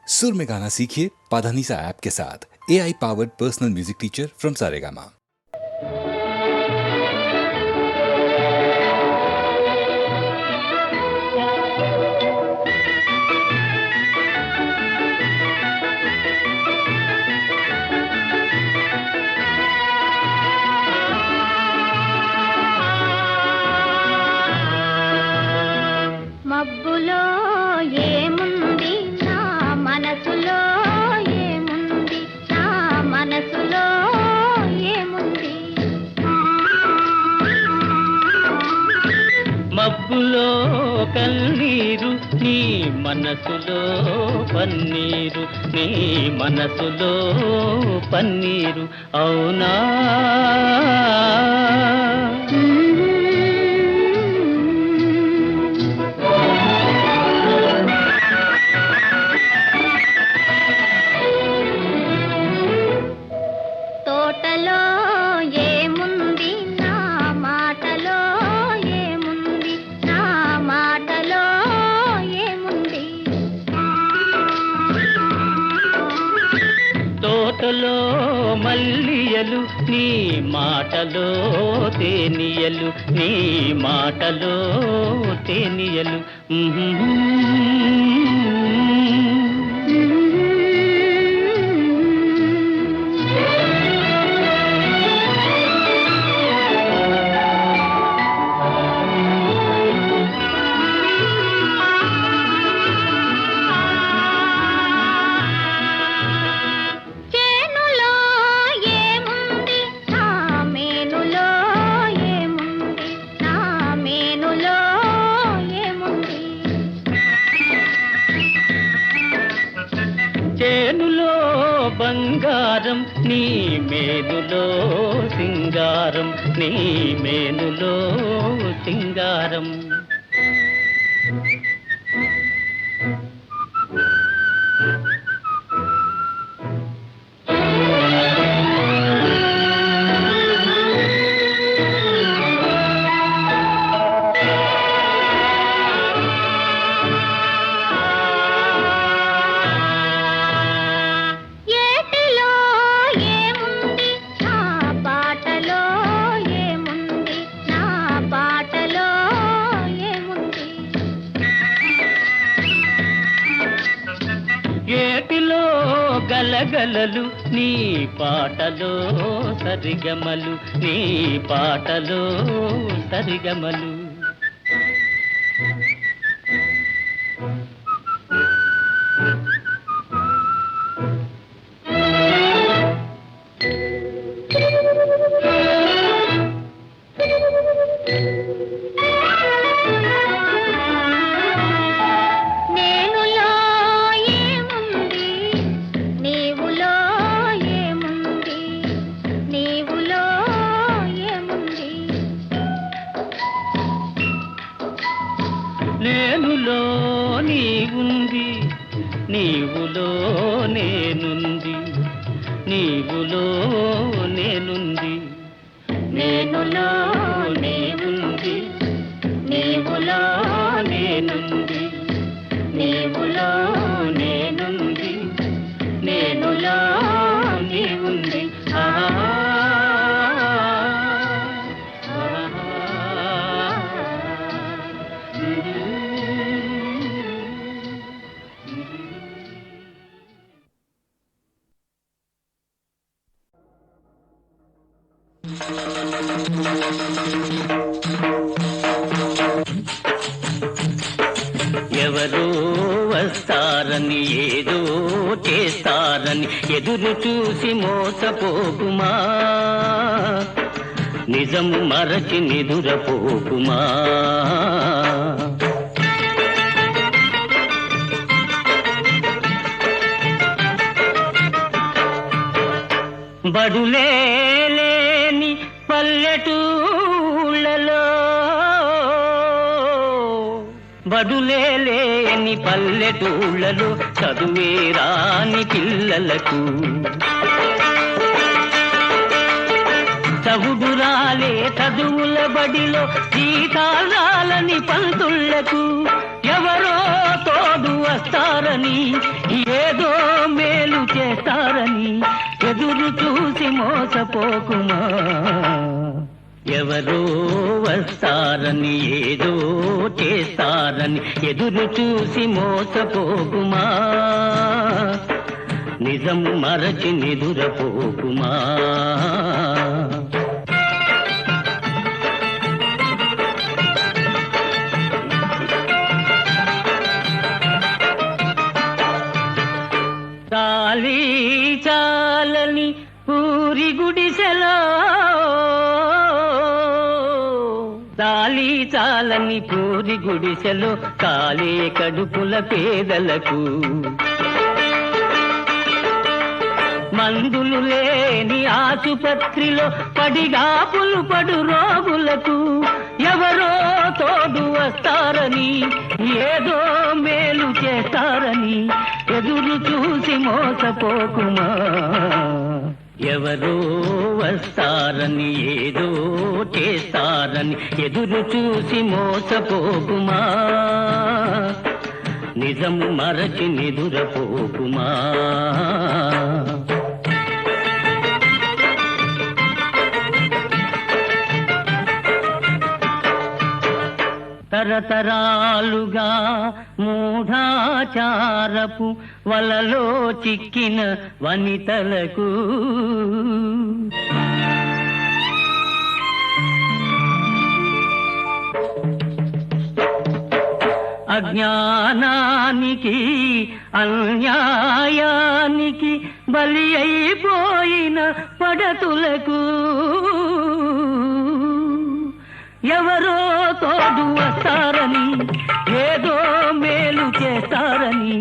सुर में गाना सीखिए पाधानीसा ऐप के साथ। AI powered personal music teacher from Saregama. మబ్బులో ఏముంది నా మనసులో ఏముంది నా మనసులో ఏముంది మబ్బులో కన్నీరు నీ మనసులో పన్నీరు నీ మనసులో పన్నీరు అవునా తోటలో ఏముంది నా మాటలో ఏముంది నా మాటలో ఏముంది తోటలో మల్లియలు నీ మాటలో తేనియలు నీ మాటలో తేనియలు చేనులో ఏముంది నా మేనులో ఏముంది నా మేనులో ఏముంది చేనులో బంగారం నీ మేనులో సింగారం నీ మేనులో సింగారం ఏటిలో ఏముంది నా పాటలో ఏముంది నా పాటలో ఏముంది ఏటిలో గలగలలు నీ పాటలో సరిగమలు నీ పాటలో సరిగమలు నేనులో ఏముంది నీవులో ఏముంది నీవులో ఏముంది నేనులో నీవుంది నీవులో నేనుంది నీవులో నేనుంది నేనులో నీవుంది నీవులో నేనుంది నీవులో నేనుంది నేనులో నీవుంది ఎవరో వస్తారని ఏదో చేస్తారని ఎదురు చూసి మోసపోకుమా నిజము మరచి నిదురపోకుమా బడులేని పల్లెటూళ్ళలో బడులేని పల్లెటూళ్ళలో చదువే రాని పిల్లలకు చవుడురాలే చదువుల బడిలో జీతాలని పంతుళ్లకు ఎవరో తోడు వస్తారని ఏదో ఎదురు చూసి మోసపోకుమా. ఎవరో వస్తారని ఏదో చేస్తారని ఎదురు చూసి మోసపోకుమా. నిజం మరచి నిదురపోకుమా. చాలీ చాలని పూరి గుడిసెలో, చాలీ చాలని పూరి గుడిసెలో కాలే కడుపుల పేదలకు, మందులు లేని ఆసుపత్రిలో పడిగాపులు పడు రోగులకు ఎవరో తోడు వస్తారని ఏదో మేలు చేస్తారని ఎదురు చూసి మోసపోకుమా. ఎవరో వస్తారని ఏదో చేస్తారని ఎదురు చూసి మోసపోకుమా. నిజం మరచి నిదురపోకుమా. తరతరాలుగా మూఢాచారపు వలలో చిక్కిన వనితలకు అజ్ఞానానికి అన్యాయానికి బలి అయిపోయిన పడతులకు ఎవరో తోడు వస్తారని ఏదో మేలు చేస్తారని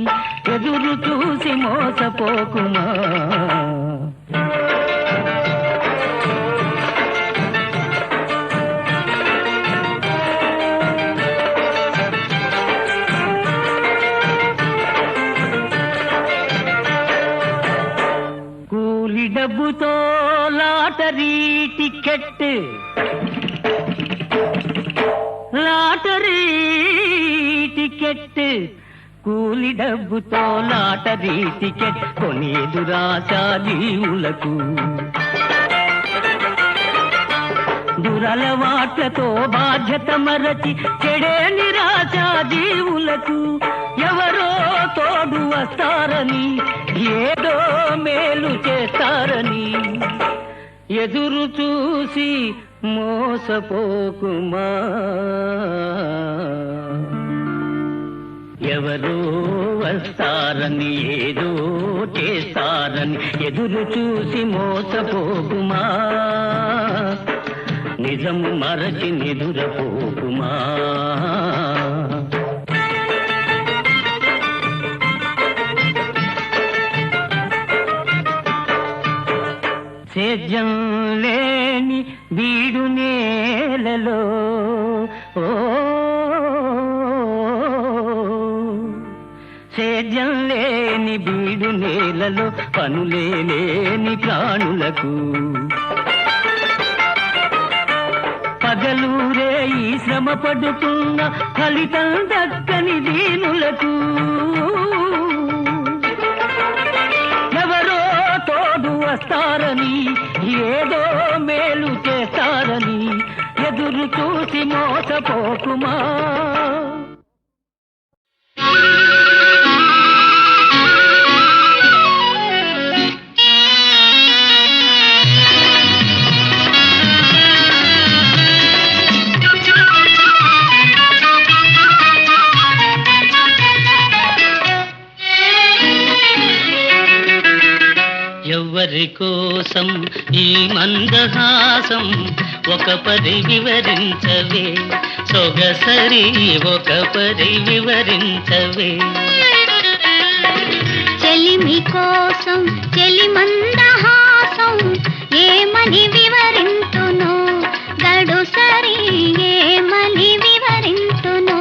ఎదురు చూసి మోసపోకుమా. కూలి డబ్బుతో లాటరీ టికెట్, లాటరీ టికెట్, కూలి డబ్బుతో లాటరీ టికెట్ కొనేదురా జీవులకు. దురలవాట్లతో బాధ్యత మరచి చెడే నిరాశా జీవులకు ఎవరో తోడు వస్తారని ఏదో మేలు చేస్తారని ఎదురు చూసి మోసపోకుమా. ఎవరో వస్తారని ఏదో చేస్తారని ఎదురు చూసి మోసపోకుమా. నిజం మరచి నిదురపోకుమా. సేద్యం లేని బీడు నేలలో సేద్యం లేని బీడు నేలలో పనులే లేని ప్రాణులకు పగలూరే ఈ శ్రమ పడుతున్న ఫలితం దక్కని దీనులకు ఎవరో తోడు వస్తారని ఏదో మేలు చేస్తారని ఎదురు చూసి మోసపోకుమా. ఎవరి కోసం ఈ మందహాసం ఒక పరి వివరించవే సొగసరి ఒక పరి వివరించవే. చెలిమి కోసం చెలి మందహాసం ఏమని వివరింతును గడు సరి ఏమని వివరింతును.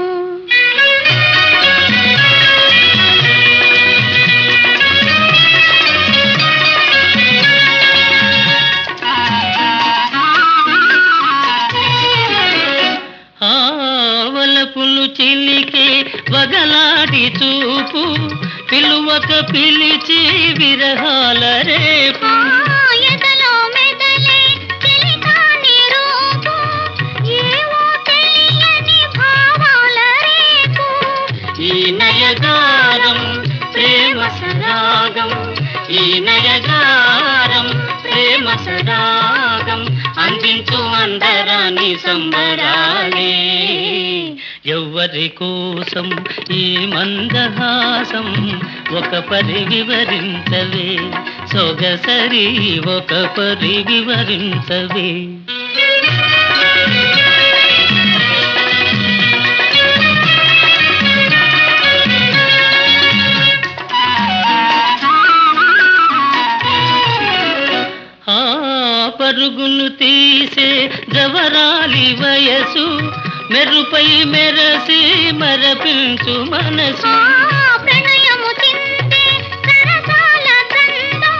ఆవలపులు చిలికే వగలాడి చూపు పిలువక పిలిచి విరహాల రేపు ఈ నయగారం ప్రేమ సరాగం, ఈ నయగారం ప్రేమ సరాగం అందించు అందరాని సంబరాలే. ఎవ్వరి కోసం ఈ మందహాసం ఒక పరి వివరించవే సొగసరి, ఒక పరి వివరించవే. ఆ పరుగును తీసే జవరాలి వయసు, మెరుపై మెరసి మరపించు మనసు. ప్రణయము తింటే సరసాల గంధం,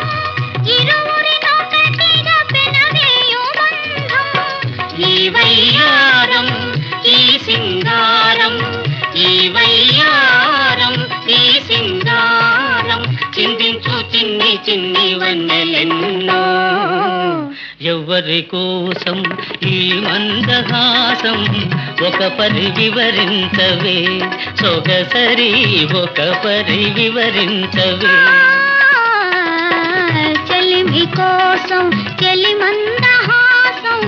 ఇరువురినొకటిగా పెనవేయు బంధం. ఈ వయ్యారం ఈ సింగారం, ఈ వయ్యారం ఈ సింగారం చిందించు చిన్ని చిన్ని వన్నెలెన్నో. ఎవ్వరి కోసం ఈ మందహాసం ఒక పరి వివరించవే సొగసరి, ఒక పరి వివరించవే. చెలిమి కోసం చెలి మందహాసం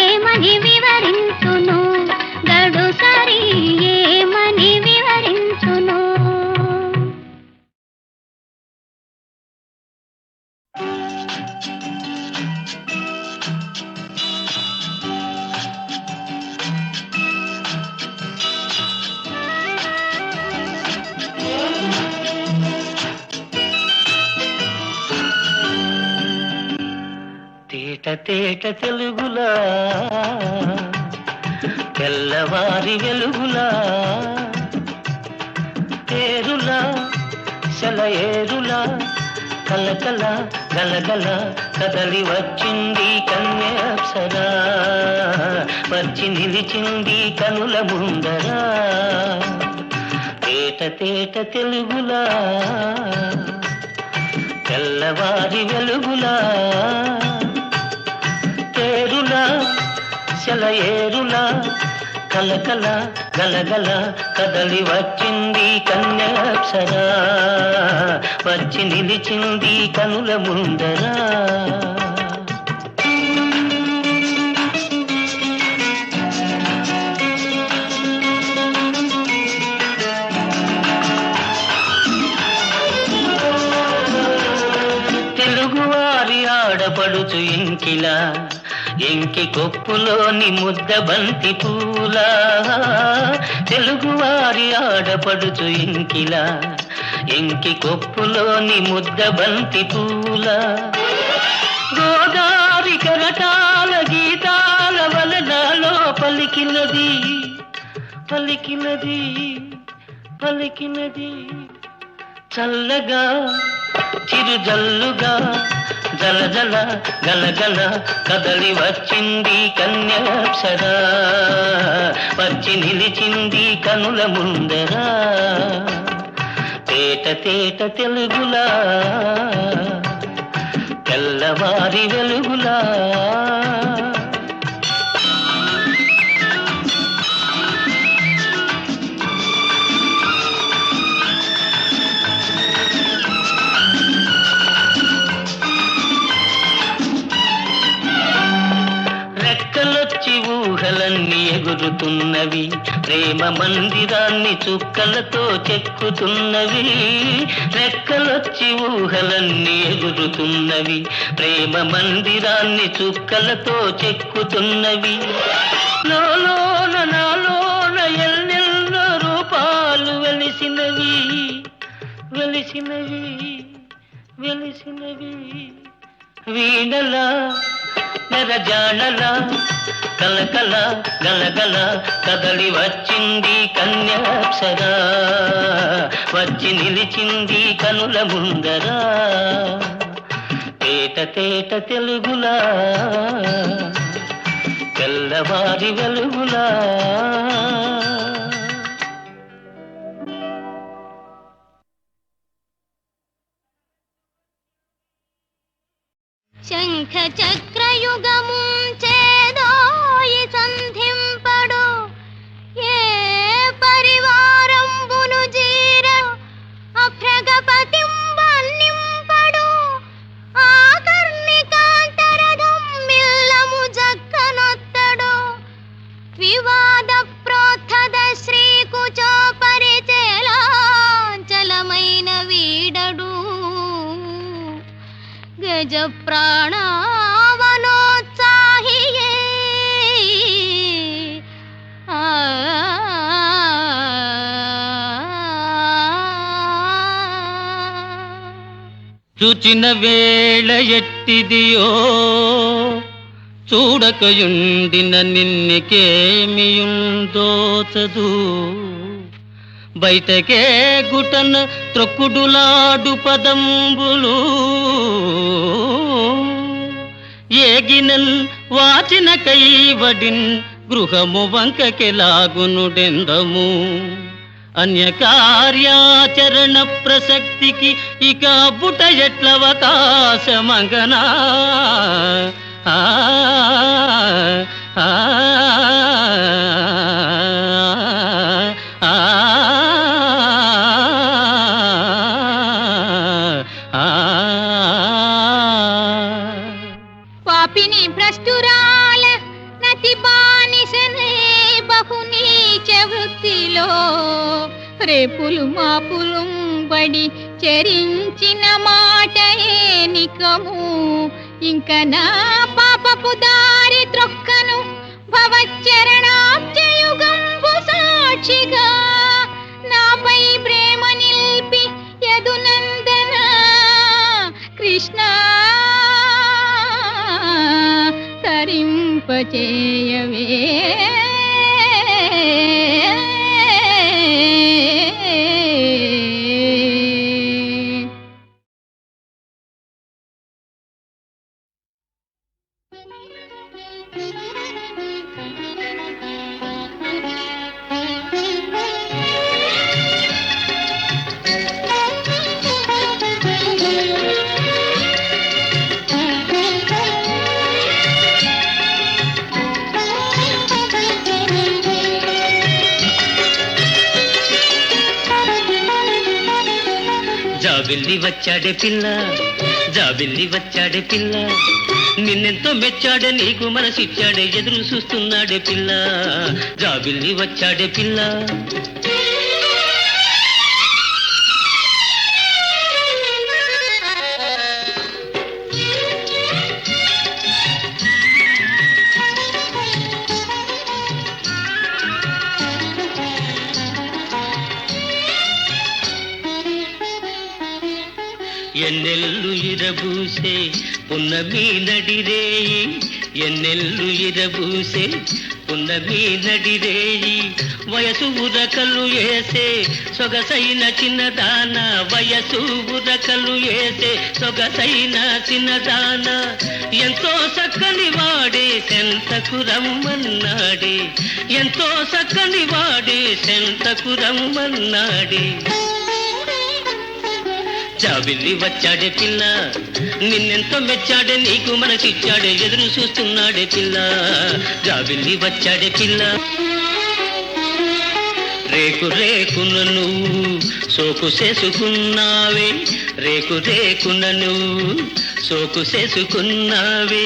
ఏమని వివరించును, గడు సరి ఏమని వివరించును. తేట తేట తెలుగులా తెల్లవారి వెలుగులా, ఏరులా సెలయేరులా కలకల గలగల కదలి వచ్చింది కన్యాప్సరా, వచ్చి నిలిచింది కనుల ముందరా. తేట తేట తెలుగులా తెల్లవారి వెలుగులా, ఏరులా సెలయేరులా కలకల గలగల కదలి వచ్చింది కన్యాప్సరా, వచ్చి నిలిచింది కనుల ముందరా. తెలుగువారి ఆడపడుచు ఇంకిలా, ఎంకి కొప్పులోని ముద్ద బంతి పూలా. తెలుగువారి ఆడపడుచు ఇంకిలా, ఎంకి కొప్పులోని ముద్ద బంతి పూలా. గోదారి కరటాల గీతాల వలనలో పలికినది పలికినది పలికినది, చల్లగా చిరుజల్లుగా జలజల గలగల కదలి వచ్చింది కన్యాప్సరా, వచ్చి నిలిచింది కనుల ముందరా. తేట తేట తెలుగులా తెల్లవారి వెలుగులా. రెక్కలొచ్చి ఊహలన్నీ ఎగురుతున్నవి, ప్రేమ మందిరాన్ని చుక్కలతో చెక్కుతున్నవి. రెక్కలొచ్చి ఊహలన్నీ ఎగురుతున్నవి, ప్రేమ మందిరాన్ని చుక్కలతో చెక్కుతున్నవి. లోలోన నాలోన ఎన్నెన్నో రూపాలు వెలిసినవి వెలిసినవి వెలిసినవి. వీణలా నెరజాడలా కలకల గలగల కదలి వచ్చింది కన్యాప్సరా, వచ్చి నిలిచింది కనుల ముందరా. తేట తేట తెలుగులా తెల్లవారి వెలుగులా. శంఖ చక్రయుగము చేదోయి సంధింపడు, ఏ పరివారంబును నిజ ప్రాణవనోత్సాహియే చూచిన వేళ ఎట్టిదియో చూడకయుండిన నిన్నకేమియుందోచదు బయటకే గుటన త్రొక్కుడులాడు పదంబులు ఏగినన్ వాచిన కైవడిన్ గృహము వంకకెలాగునుడెందము అన్యకార్యాచరణ ప్రసక్తికి ఇక బుట ఎట్లవకాశమంగనా ఆ ఆ పాపిని భ్రష్టురాల నతి బానిసనే బహు నీచ వృత్తిలో రేపులు మాపులు బడి చెరించిన మాట ఏనికము ఇంక నా పాపపు దారి త్రొక్కను భవచ్చరణాబ్జయుగంబు సాక్షిగా నాపై ప్రేమ నిల్పి యదునందన కృష్ణ తరింపచేయవే జాబిల్లి వచ్చాడే పిల్ల జాబిల్లి వచ్చాడే పిల్ల నిన్నెంతో మెచ్చాడే నీకు మనసిచ్చాడే ఎదురు చూస్తున్నాడే పిల్ల జాబిల్లి వచ్చాడే పిల్ల ఎన్నెల్లు ఇరబూసే పున్నమి నడిరేయి ఎన్నెల్లు ఇరబూసే పున్నమి నడిరేయి వయసు ఉరకలు వేసే సొగసైన చిన్నదాన వయసు ఉరకలు వేసే సొగసైన చిన్నదాన ఎంతో చక్కని వాడే సెంతకు రమ్మన్నాడే ఎంతో చక్కని వాడే సెంతకు రమ్మన్నాడే జాబిల్లి వచ్చాడే పిల్ల నిన్నెంతో మెచ్చాడే నీకు మనసిచ్చాడే ఎదురు చూస్తున్నాడే పిల్ల జాబిల్లి వచ్చాడే పిల్ల రేకు రేకున నువ్వు సోకు చేసుకున్నావే రేకు రేకున నువ్వు సోకు చేసుకున్నావే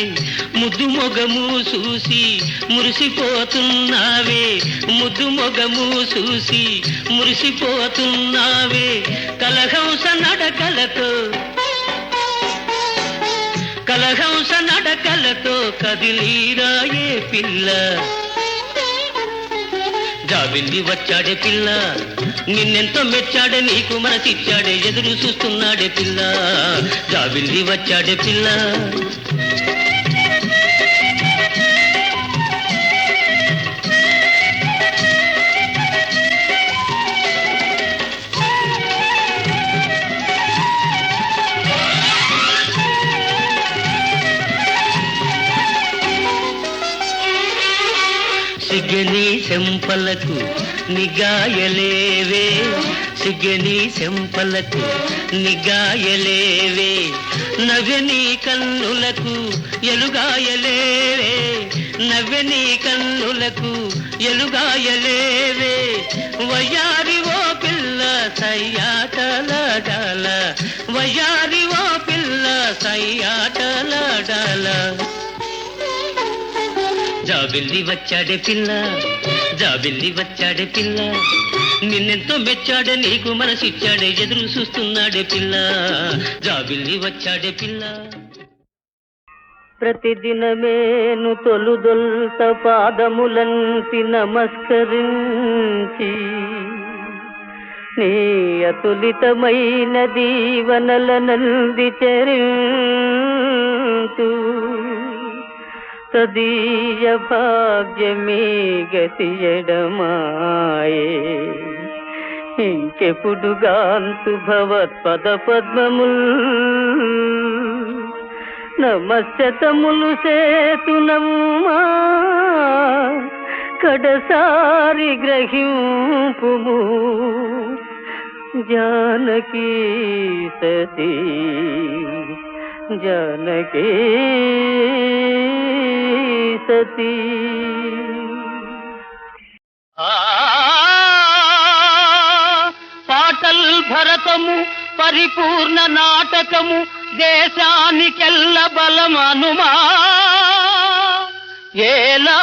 ముద్దు మొగము చూసి మురిసిపోతున్నావే ముద్దు మొగము చూసి మురిసిపోతున్నావే కలహంస నడకలతో కలహంస నడకలతో కదిలీరాయే పిల్ల జాబిల్లి వచ్చాడే పిల్ల నిన్నెంతో మెచ్చాడే నీకు మనసిచ్చాడే ఎదురు చూస్తున్నాడే పిల్ల జాబిల్లి వచ్చాడే పిల్ల సిగ్గని చెంపలకు నిగాయలేవే సిగ్గని చెంపలకు నిగాయలేవే నవ్వని కన్నులకు ఎలుగాయలేవే నవ్వని కన్నులకు ఎలుగాయలేవే వయ్యారి ఓ పిల్ల సయ్యాటలాడాల వయ్యారి ఓ పిల్ల సయ్యాటలాడాల జాబిల్లి వచ్చాడే పిల్ల జాబిల్లి వచ్చాడే పిల్ల నిన్నెంతో మెచ్చాడే నీకు మనసిచ్చాడే ఎదురు చూస్తున్నాడే పిల్ల జాబిల్లి వచ్చాడే పిల్ల ప్రతిదినమేను తొలుదొల్త పాదములంటి నమస్కరించి నీ అతులితమైన దీవనలనంది చరింతు తదీయ భాగ్యమే గతి ఎడమాయే ఇంకెప్పుడు గాంతు భవత్పద పద్మముల్ నమస్యతములు సేతునమ్మా కడసారి గ్రహింపుము జానకీ సతీ జానకీ సతీ. పాటల్ భరతము పరిపూర్ణ నాటకము దేశానికెల్ల బలమనుమా ఏలా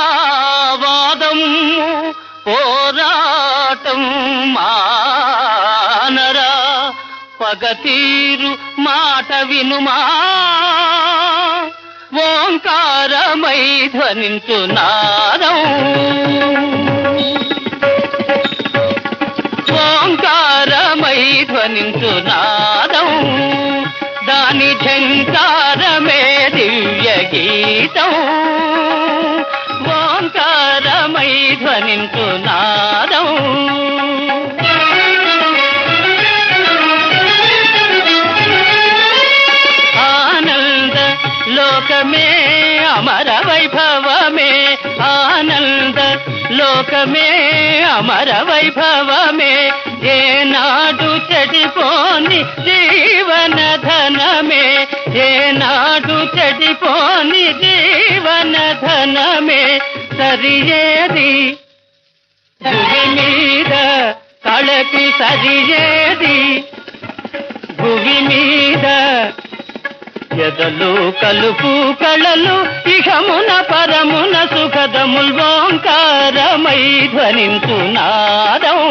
వాదము పోరాటం మానరా పగతీరు మాట వినుమా ఓంకారమై ధ్వనించు నాదం ఓంకారమై ధ్వనించు నాదం దాని ఝంకారమే దివ్య గీతం ఓంకారమై ధ్వనించు నాదం ఆనంద లోకమే అమర వైభవమే ఆనంద లోకమే అమర వైభవమే ఏనాడు చెడిపోని జీవన ధనమే ఏనాడు చెడిపోని జీవన ధనమే సరియేది భూమి మీద కళకి సరియేది భూమి మీద ఎదలు కలుపు కళలు ఇహమున పరమున సుఖదముల్ ఓంకారమై ధ్వనించు నాదం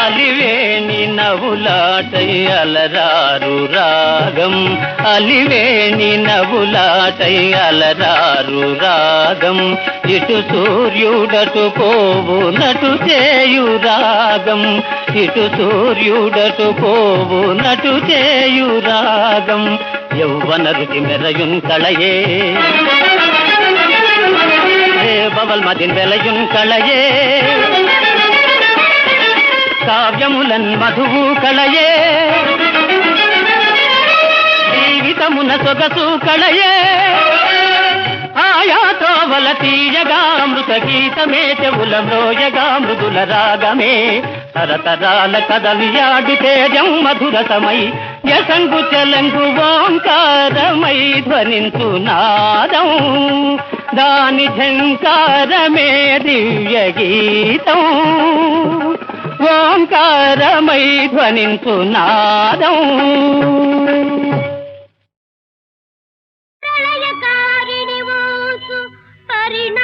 అలివేణి నవ్వులాటై అలరారు రాగం అలివేణి నవ్వులాటై అలరారు రాగం ఇటు సూర్యుడటు పోవునటు చేయు రాగం ఇటు సూర్యుడటు పోవునటు చేయు రాగం యౌవన రుచి మెరయున్ కళయే బవల్ మదిన్ వెలయున్ కళయే కావ్యములన్ మధువు కళయే జీవితమున సొగసు కళయే ఆయాతో వల తీయగా మృత గీతమే చెవుల మ్రోయగా మృదుల రాగమే తరతరాల కదలియాడు తేజం మధురతమై యసంగు చలంగు ఓంకారమై ధ్వనించు నాదం దాని ఝంకారమే దివ్య గీతం ఓంకారమై ధ్వనించు నాదం ప్రళయకారిణి ఊసు పరిణ